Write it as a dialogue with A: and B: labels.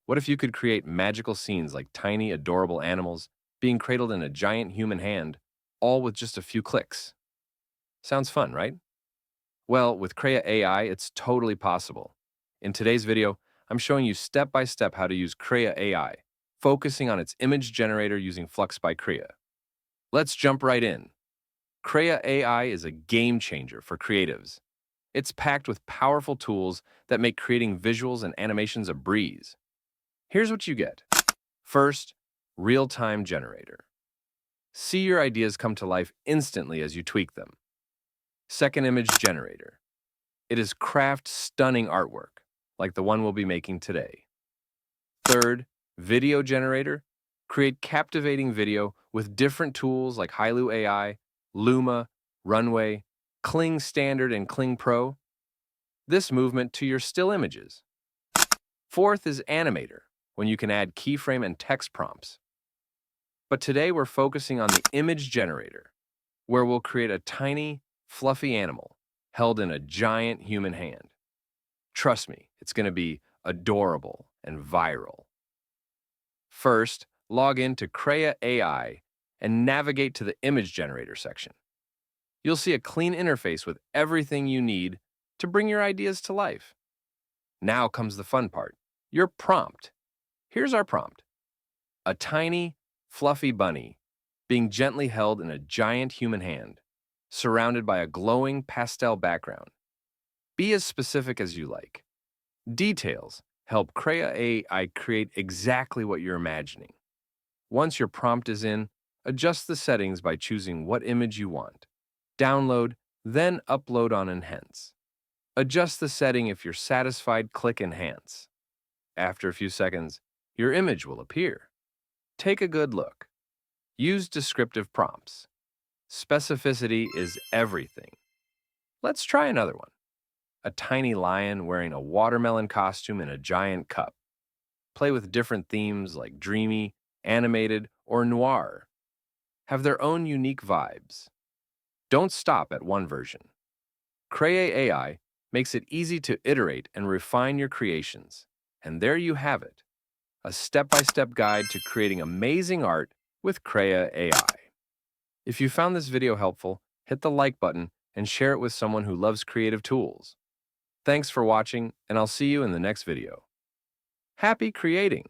A: What if you could create magical scenes like tiny, adorable animals being cradled in a giant human hand, all with just a few clicks? Sounds fun, right? Well, with Krea AI, it's totally possible. In today's video, I'm showing you step by step how to use Krea AI, focusing on its image generator using Flux by Krea. Let's jump right in. Krea AI is a game changer for creatives. It's packed with powerful tools that make creating visuals and animations a breeze. Here's what you get. First, real-time generator. See your ideas come to life instantly as you tweak them. Second, image generator. It is craft stunning artwork, like the one we'll be making today. Third, video generator. Create captivating video with different tools like Hailu AI, Luma, Runway, Kling Standard, and Kling Pro. This movement to your still images. Fourth is animator, when you can add keyframe and text prompts. But today we're focusing on the image generator, where we'll create a tiny, fluffy animal held in a giant human hand. Trust me, it's going to be adorable and viral. First, log in to Krea AI and navigate to the image generator section. You'll see a clean interface with everything you need to bring your ideas to life. Now comes the fun part, your prompt. Here's our prompt. A tiny, fluffy bunny being gently held in a giant human hand, surrounded by a glowing pastel background. Be as specific as you like. Details help Krea AI create exactly what you're imagining. Once your prompt is in, adjust the settings by choosing what image you want. Download, then upload on Enhance. Adjust the setting if you're satisfied, click Enhance. After a few seconds, your image will appear. Take a good look. Use descriptive prompts. Specificity is everything. Let's try another one. A tiny lion wearing a watermelon costume in a giant cup. Play with different themes like dreamy, animated, or noir. Have their own unique vibes. Don't stop at one version. Krea AI makes it easy to iterate and refine your creations. And there you have it, a step-by-step guide to creating amazing art with Krea AI. If you found this video helpful, hit the like button and share it with someone who loves creative tools. Thanks for watching, and I'll see you in the next video. Happy creating!